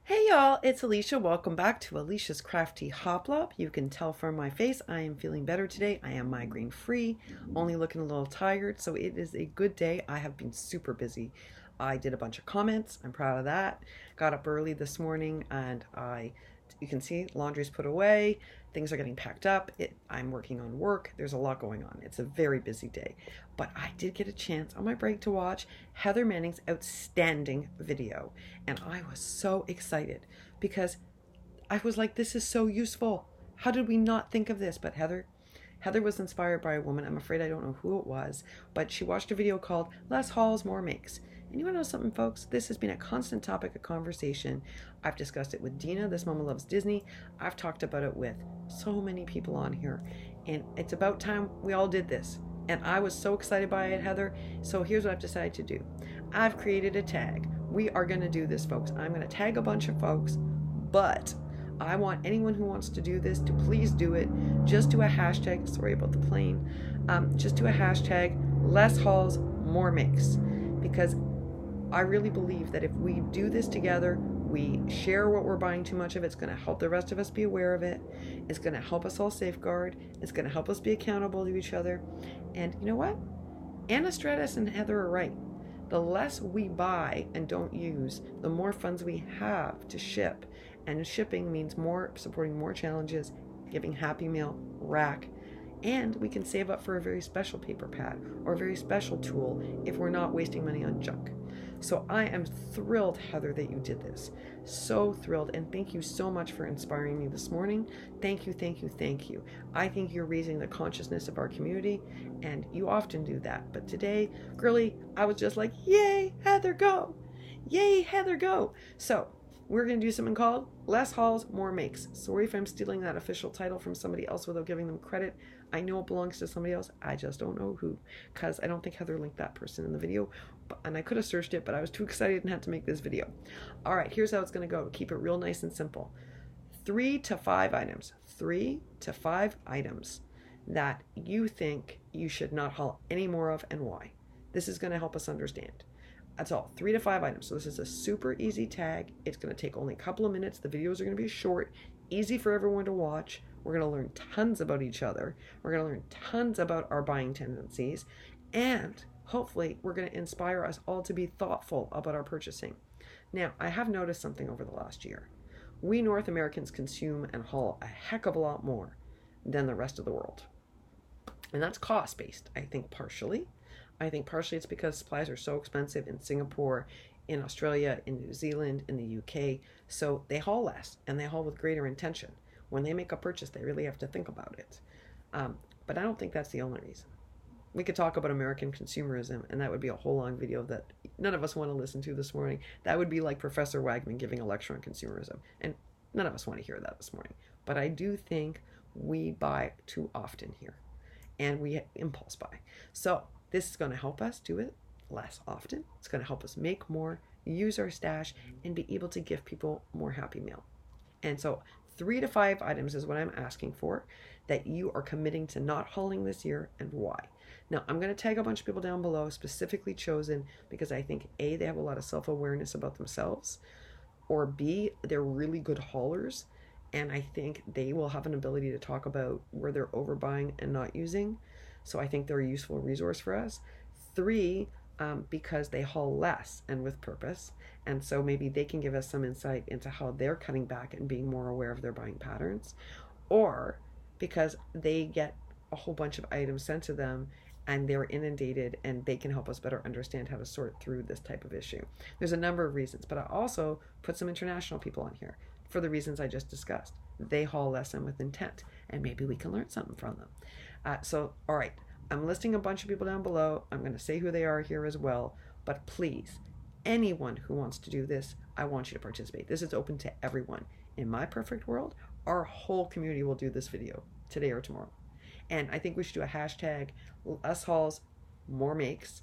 Hey y'all, it's Alicia. Welcome back to Alicia's Crafty Hoplop. You can tell from my face I am feeling better today. I am migraine free, only looking a little tired, so it is a good day. I have been super busy. I did a bunch of comments. I'm proud of that. Got up early this morning and you can see laundry's put away. Things are getting packed up. I'm working on work. There's a lot going on. It's a very busy day. But I did get a chance on my break to watch Heather Manning's outstanding video. And I was so excited because I was like, this is so useful. How did we not think of this? But Heather was inspired by a woman. I'm afraid I don't know who it was, but she watched a video called Less Hauls, More Makes. And you want to know something, folks? This has been a constant topic of conversation. I've discussed it with Dina, Thismommaluzdisney. I've talked about it with so many people on here. And it's about time we all did this. And I was so excited by it, Heather. So here's what I've decided to do. I've created a tag. We are going to do this, folks. I'm going to tag a bunch of folks, but I want anyone who wants to do this to please do it. Just do a hashtag. Sorry about the plane. Just do a hashtag, less hauls, more makes. Because I really believe that if we do this together, we share what we're buying too much of, it's going to help the rest of us be aware of it. It's going to help us all safeguard. It's going to help us be accountable to each other. And you know what? Anna Stratus and Heather are right. The less we buy and don't use, the more funds we have to ship. And shipping means more, supporting more challenges, giving Happy Meal, rack, and we can save up for a very special paper pad or a very special tool if we're not wasting money on junk. So I am thrilled, Heather, that you did this. So thrilled, and thank you so much for inspiring me this morning. Thank you, thank you, thank you. I think you're raising the consciousness of our community, and you often do that. But today, girly, I was just like, yay, Heather, go! Yay, Heather, go! So we're going to do something called Less Hauls, More Makes. Sorry if I'm stealing that official title from somebody else without giving them credit. I know it belongs to somebody else. I just don't know who, because I don't think Heather linked that person in the video. And I could have searched it, but I was too excited and had to make this video. All right, here's how it's going to go. Keep it real nice and simple. 3 to 5 items. 3 to 5 items that you think you should not haul any more of and why. This is going to help us understand. That's all, 3 to 5 items. So this is a super easy tag. It's going to take only a couple of minutes. The videos are going to be short, easy for everyone to watch. We're going to learn tons about each other. We're going to learn tons about our buying tendencies. And hopefully we're going to inspire us all to be thoughtful about our purchasing. Now, I have noticed something over the last year. We North Americans consume and haul a heck of a lot more than the rest of the world. And that's cost-based, I think, partially. I think partially it's because supplies are so expensive in Singapore, in Australia, in New Zealand, in the UK. So they haul less, and they haul with greater intention. When they make a purchase, they really have to think about it. But I don't think that's the only reason. We could talk about American consumerism, and that would be a whole long video that none of us want to listen to this morning. That would be like Professor Wagman giving a lecture on consumerism, and none of us want to hear that this morning. But I do think we buy too often here, and we impulse buy. So this is going to help us do it less often. It's going to help us make more, use our stash, and be able to give people more Happy Meal. And so 3 to 5 items is what I'm asking for that you are committing to not hauling this year, and why. Now, I'm going to tag a bunch of people down below, specifically chosen because I think A, they have a lot of self-awareness about themselves, or B, they're really good haulers, and I think they will have an ability to talk about where they're overbuying and not using. So I think they're a useful resource for us. 3, because they haul less and with purpose. And so maybe they can give us some insight into how they're cutting back and being more aware of their buying patterns. Or because they get a whole bunch of items sent to them and they're inundated, and they can help us better understand how to sort through this type of issue. There's a number of reasons, but I also put some international people on here for the reasons I just discussed. They haul less and with intent, and maybe we can learn something from them. All right, I'm listing a bunch of people down below. I'm going to say who they are here as well, but please, anyone who wants to do this, I want you to participate. This is open to everyone. In my perfect world, our whole community will do this video today or tomorrow. And I think we should do a hashtag, less hauls, more makes.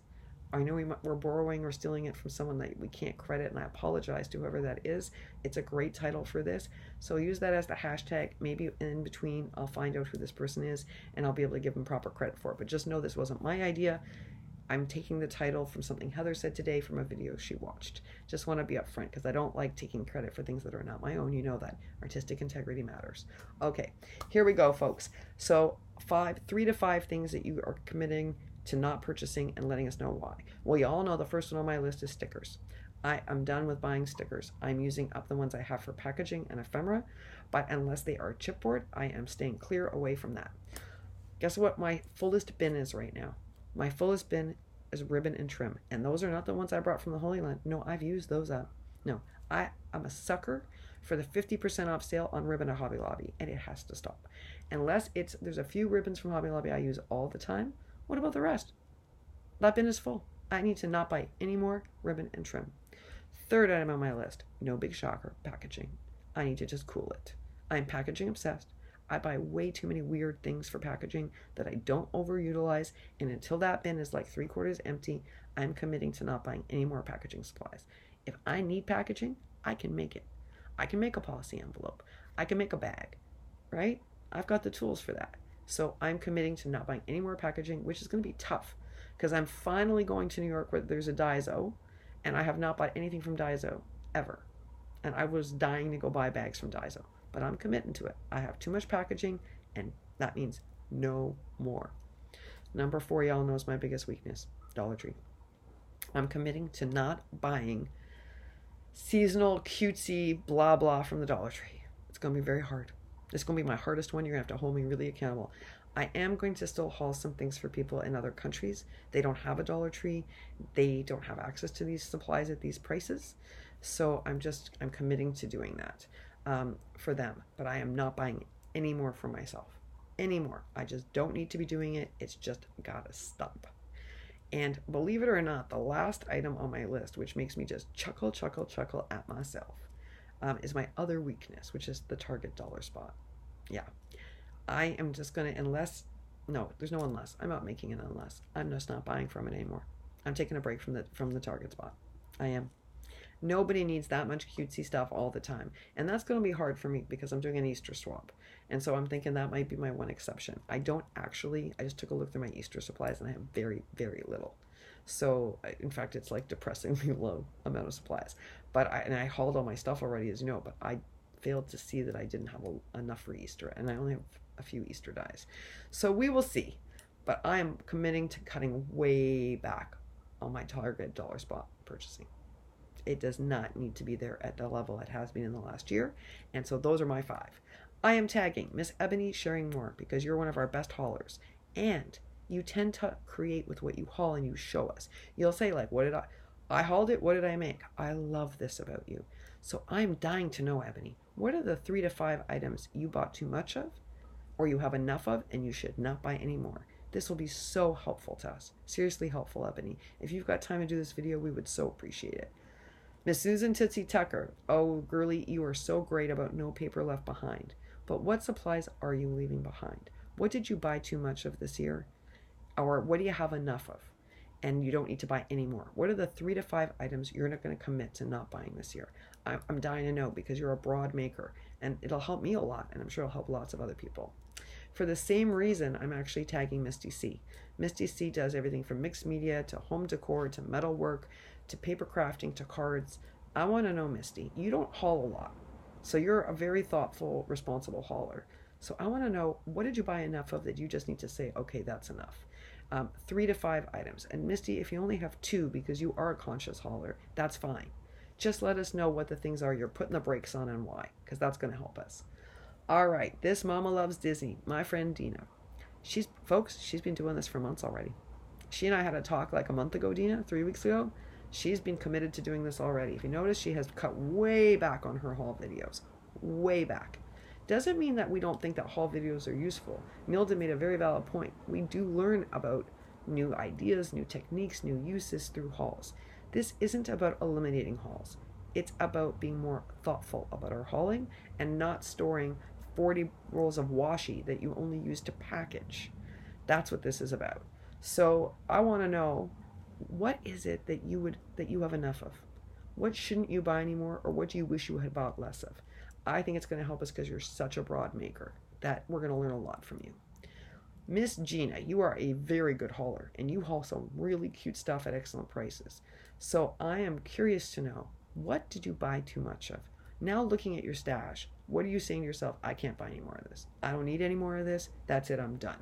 I know we're borrowing or stealing it from someone that we can't credit, and I apologize to whoever that is. It's a great title for this. So use that as the hashtag. Maybe in between, I'll find out who this person is, and I'll be able to give them proper credit for it. But just know this wasn't my idea. I'm taking the title from something Heather said today from a video she watched. Just want to be upfront because I don't like taking credit for things that are not my own. You know that. Artistic integrity matters. Okay, here we go, folks. So 3 to 5 things that you are committing to not purchasing and letting us know why. Well, you all know the first one on my list is stickers. I am done with buying stickers. I'm using up the ones I have for packaging and ephemera, but unless they are chipboard, I am staying clear away from that. Guess what my fullest bin is right now? My fullest bin is ribbon and trim. And those are not the ones I brought from the Holy Land. No, I've used those up. No, I'm a sucker for the 50% off sale on ribbon at Hobby Lobby. And it has to stop. Unless there's a few ribbons from Hobby Lobby I use all the time. What about the rest? That bin is full. I need to not buy any more ribbon and trim. Third item on my list. No big shocker. Packaging. I need to just cool it. I'm packaging obsessed. I buy way too many weird things for packaging that I don't overutilize, and until that bin is like 3/4 empty, I'm committing to not buying any more packaging supplies. If I need packaging, I can make it. I can make a policy envelope. I can make a bag, right? I've got the tools for that. So I'm committing to not buying any more packaging, which is going to be tough because I'm finally going to New York where there's a Daiso, and I have not bought anything from Daiso ever. And I was dying to go buy bags from Daiso. But I'm committing to it. I have too much packaging, and that means no more. Number 4, y'all knows my biggest weakness, Dollar Tree. I'm committing to not buying seasonal, cutesy, blah, blah from the Dollar Tree. It's going to be very hard. It's going to be my hardest one. You're going to have to hold me really accountable. I am going to still haul some things for people in other countries. They don't have a Dollar Tree. They don't have access to these supplies at these prices. So I'm committing to doing that. For them, but I am not buying any more for myself anymore. I just don't need to be doing it. It's just gotta stop. And believe it or not, the last item on my list, which makes me just chuckle at myself, is my other weakness, which is the Target dollar spot. Yeah, I am just gonna, there's no unless. I'm not making an unless. I'm just not buying from it anymore. I'm taking a break from the Target spot. I am. Nobody needs that much cutesy stuff all the time. And that's going to be hard for me because I'm doing an Easter swap. And so I'm thinking that might be my one exception. I just took a look through my Easter supplies and I have very, very little. So, in fact, it's like depressingly low amount of supplies. But I hauled all my stuff already, as you know, but I failed to see that I didn't have enough for Easter. And I only have a few Easter dies. So we will see. But I am committing to cutting way back on my Target dollar spot purchasing. It does not need to be there at the level it has been in the last year. And so those are my 5. I am tagging Miss Eboney Sharingmoore because you're one of our best haulers. And you tend to create with what you haul and you show us. You'll say like, I hauled it, what did I make? I love this about you. So I'm dying to know, Eboney, what are the 3 to 5 items you bought too much of or you have enough of and you should not buy any more? This will be so helpful to us. Seriously helpful, Eboney. If you've got time to do this video, we would so appreciate it. Miss Susan Tootsie Tucker, oh girlie, you are so great about no paper left behind. But what supplies are you leaving behind? What did you buy too much of this year? Or what do you have enough of? And you don't need to buy any more. What are the 3 to 5 items you're not going to commit to not buying this year? I'm dying to know because you're a broad maker and it'll help me a lot and I'm sure it'll help lots of other people. For the same reason, I'm actually tagging Miksty C. Miksty C does everything from mixed media to home decor to metalwork to paper crafting to cards. I want to know, Miksty, you don't haul a lot. So you're a very thoughtful, responsible hauler. So I want to know, what did you buy enough of that you just need to say, okay, that's enough. 3 to 5 items. And Miksty, if you only have 2 because you are a conscious hauler, that's fine. Just let us know what the things are you're putting the brakes on and why, because that's going to help us. All right, Thismommaluzdisney, my friend Dina. She's been doing this for months already. She and I had a talk like a month ago, Dina, 3 weeks ago. She's been committed to doing this already. If you notice, she has cut way back on her haul videos. Way back. Doesn't mean that we don't think that haul videos are useful. Milda made a very valid point. We do learn about new ideas, new techniques, new uses through hauls. This isn't about eliminating hauls. It's about being more thoughtful about our hauling and not storing 40 rolls of washi that you only use to package. That's what this is about. So I want to know, what is it that you have enough of? What shouldn't you buy anymore, or what do you wish you had bought less of? I think it's going to help us because you're such a broad maker that we're going to learn a lot from you. Miss Gina, you are a very good hauler, and you haul some really cute stuff at excellent prices. So I am curious to know, what did you buy too much of? Now looking at your stash, what are you saying to yourself? I can't buy any more of this. I don't need any more of this. That's it. I'm done.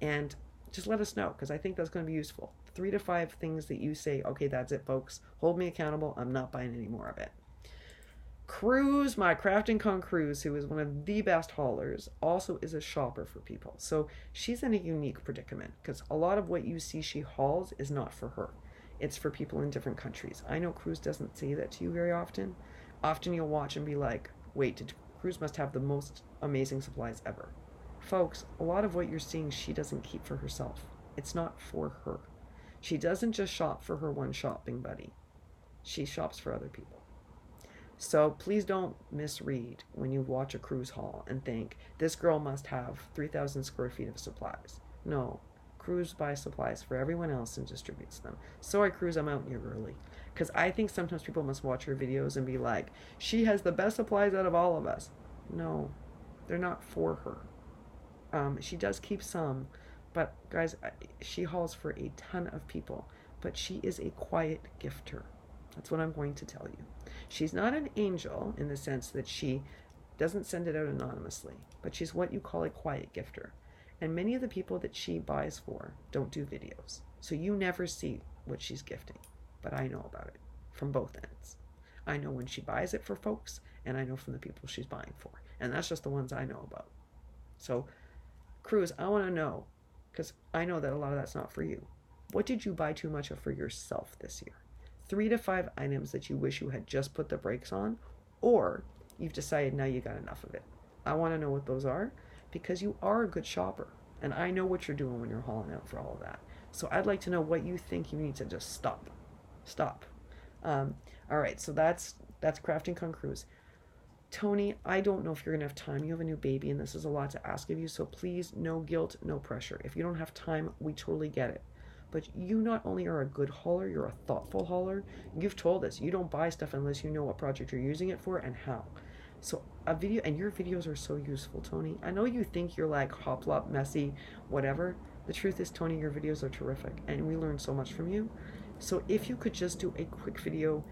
And just let us know, because I think that's going to be useful. 3 to 5 things that you say, okay, that's it, folks. Hold me accountable. I'm not buying any more of it. Cruz, my Crafting Con Cruz, who is one of the best haulers, also is a shopper for people. So she's in a unique predicament, because a lot of what you see she hauls is not for her. It's for people in different countries. I know Cruz doesn't say that to you very often. Often you'll watch and be like, wait, Cruz must have the most amazing supplies ever. Folks, a lot of what you're seeing she doesn't keep for herself. It's not for her. She doesn't just shop for her one shopping buddy. She shops for other people. So please don't misread when you watch a Cruz haul and think, this girl must have 3,000 square feet of supplies. No, Cruz buys supplies for everyone else and distributes them. Sorry, Cruz, I'm out here early. Because I think sometimes people must watch her videos and be like, she has the best supplies out of all of us. No, they're not for her. She does keep some, but guys, she hauls for a ton of people. But she is a quiet gifter. That's what I'm going to tell you. She's not an angel in the sense that she doesn't send it out anonymously, but she's what you call a quiet gifter. And many of the people that she buys for don't do videos. So you never see what she's gifting, but I know about it from both ends. I know when she buys it for folks, and I know from the people she's buying for. And that's just the ones I know about. So, Cruz, I want to know, because I know that a lot of that's not for you. What did you buy too much of for yourself this year? 3 to 5 items that you wish you had just put the brakes on, or you've decided now you got enough of it. I want to know what those are, because you are a good shopper, and I know what you're doing when you're hauling out for all of that. So I'd like to know what you think you need to just stop. All right, so that's Crafting Con Cruz. Toni, I don't know if you're going to have time. You have a new baby, and this is a lot to ask of you, so please, no guilt, no pressure. If you don't have time, we totally get it. But you not only are a good hauler, you're a thoughtful hauler. You've told us you don't buy stuff unless you know what project you're using it for and how. So a video, and your videos are so useful, Toni. I know you think you're like hoplop, messy, whatever. The truth is, Toni, your videos are terrific, and we learn so much from you. So if you could just do a quick video,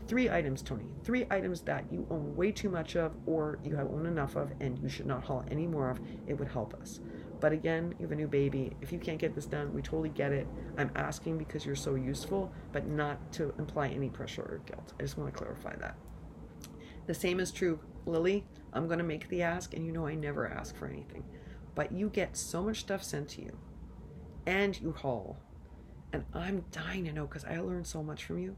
3 items, Toni. 3 items that you own way too much of, or you have owned enough of, and you should not haul any more of. It would help us. But again, you have a new baby. If you can't get this done, we totally get it. I'm asking because you're so useful, but not to imply any pressure or guilt. I just want to clarify that. The same is true, Lily. I'm going to make the ask, and you know I never ask for anything. But you get so much stuff sent to you, and you haul. And I'm dying to know, because I learned so much from you.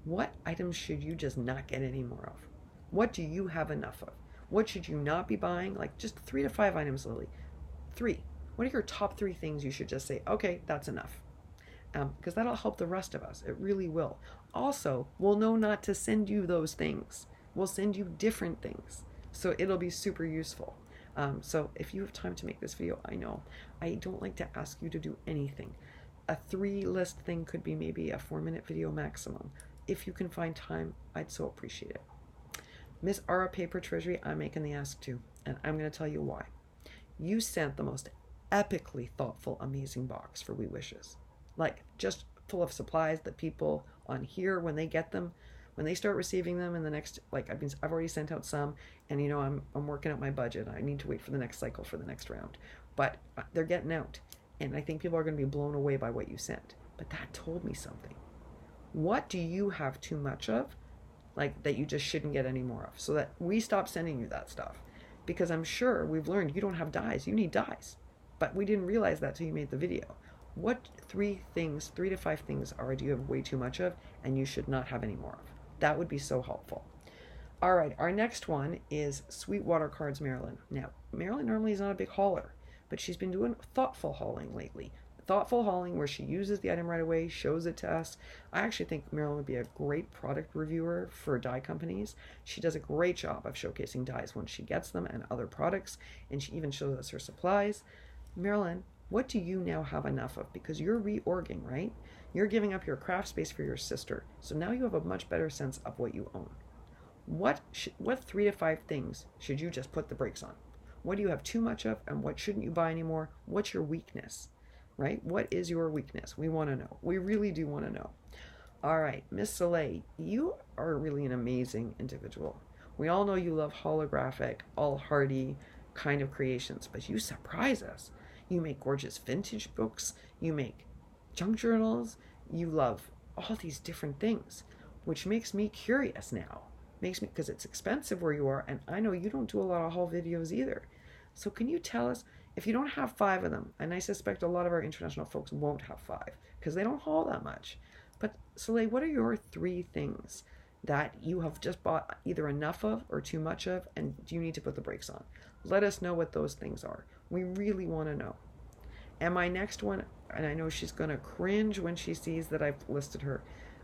What items should you just not get any more of? What do you have enough of? What should you not be buying? Like just 3 to 5 items, Lily. 3. What are your top 3 things you should just say, okay, that's enough? Because that'll help the rest of us. It really will. Also, we'll know not to send you those things. We'll send you different things. So it'll be super useful. So if you have time to make this video, I know. I don't like to ask you to do anything. A 3-list thing could be maybe a 4-minute video maximum. If you can find time, I'd so appreciate it. Miss Ara Paper Treasury, I'm making the ask too, and I'm going to tell you why. You sent the most epically thoughtful, amazing box for We Wishes. Like, just full of supplies that people on here, when they get them, when they start receiving them in the next, like, I've already sent out some, and you know, I'm working out my budget. I need to wait for the next cycle for the next round. But they're getting out, and I think people are going to be blown away by what you sent. But that told me something. What do you have too much of, like, that you just shouldn't get any more of, so that we stop sending you that stuff? Because I'm sure we've learned you don't have dies. You need dies. But we didn't realize that till you made the video. What 3 to 5 things do you have way too much of and you should not have any more of? That would be so helpful. All right, our next one is Sweetwater Cards Marilyn. Now, Marilyn normally is not a big hauler, but she's been doing thoughtful hauling lately. Thoughtful hauling where she uses the item right away, shows it to us. I actually think Marilyn would be a great product reviewer for dye companies. She does a great job of showcasing dyes when she gets them and other products, and she even shows us her supplies. Marilyn, what do you now have enough of? Because you're reorging, right? You're giving up your craft space for your sister, so now you have a much better sense of what you own. What 3 to 5 things should you just put the brakes on? What do you have too much of, and what shouldn't you buy anymore? What's your weakness, right? What is your weakness? We want to know. We really do want to know. All right, Miss Soleil, you are really an amazing individual. We all know you love holographic, all hearty kind of creations, but you surprise us. You make gorgeous vintage books. You make junk journals. You love all these different things, which makes me curious now. Makes me, because it's expensive where you are, and I know you don't do a lot of haul videos either. So can you tell us, if you don't have 5 of them, and I suspect a lot of our international folks won't have 5 because they don't haul that much. But Soleil, what are your 3 things that you have just bought either enough of or too much of, and do you need to put the brakes on? Let us know what those things are. We really want to know. And my next one, and I know she's going to cringe when she sees that I've listed her,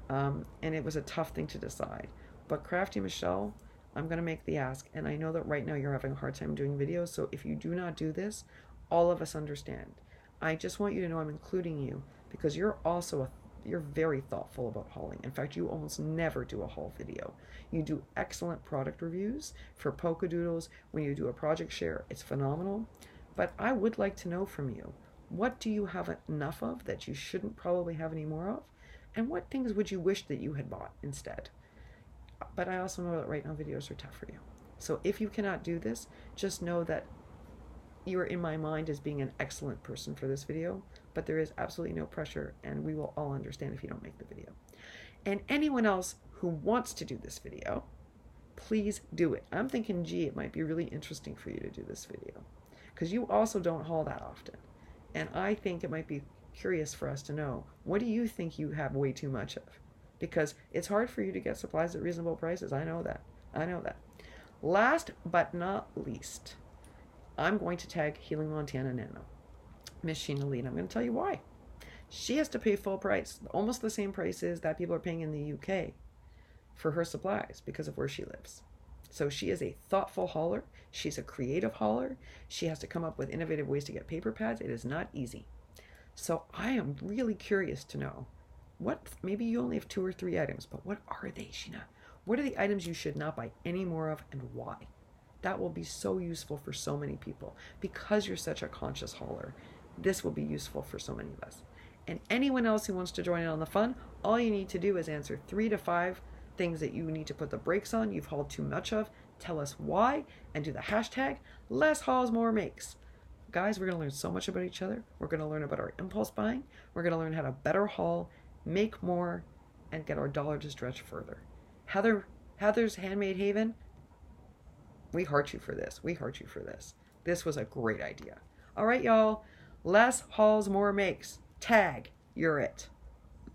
and it was a tough thing to decide. But CraftyMichelle, I'm going to make the ask, and I know that right now you're having a hard time doing videos, so if you do not do this, all of us understand. I just want you to know I'm including you because you're also you're very thoughtful about hauling. In fact, you almost never do a haul video. You do excellent product reviews for polka doodles. When you do a project share, it's phenomenal. But I would like to know from you, what do you have enough of that you shouldn't probably have any more of? And what things would you wish that you had bought instead? But I also know that right now videos are tough for you. So if you cannot do this, just know that you are in my mind as being an excellent person for this video, but there is absolutely no pressure, and we will all understand if you don't make the video. And anyone else who wants to do this video, please do it. I'm thinking, gee, it might be really interesting for you to do this video because you also don't haul that often. And I think it might be curious for us to know, what do you think you have way too much of? Because it's hard for you to get supplies at reasonable prices. I know that. I know that. Last but not least, I'm going to tag HealingMontanaNana, Miss Sheena Lee, and I'm going to tell you why. She has to pay full price, almost the same prices that people are paying in the UK for her supplies because of where she lives. So she is a thoughtful hauler. She's a creative hauler. She has to come up with innovative ways to get paper pads. It is not easy. So I am really curious to know, maybe you only have 2 or 3 items, but what are they, Sheena? What are the items you should not buy any more of, and why? That will be so useful for so many people. Because you're such a conscious hauler, this will be useful for so many of us. And anyone else who wants to join in on the fun, all you need to do is answer 3 to 5 things that you need to put the brakes on, you've hauled too much of, tell us why, and do the hashtag less hauls more makes. Guys, we're going to learn so much about each other. We're going to learn about our impulse buying. We're going to learn how to better haul, make more, and get our dollar to stretch further. Heather's Handmade Haven, we heart you for this. We heart you for this. This was a great idea. All right, y'all. Less hauls, more makes. Tag, you're it.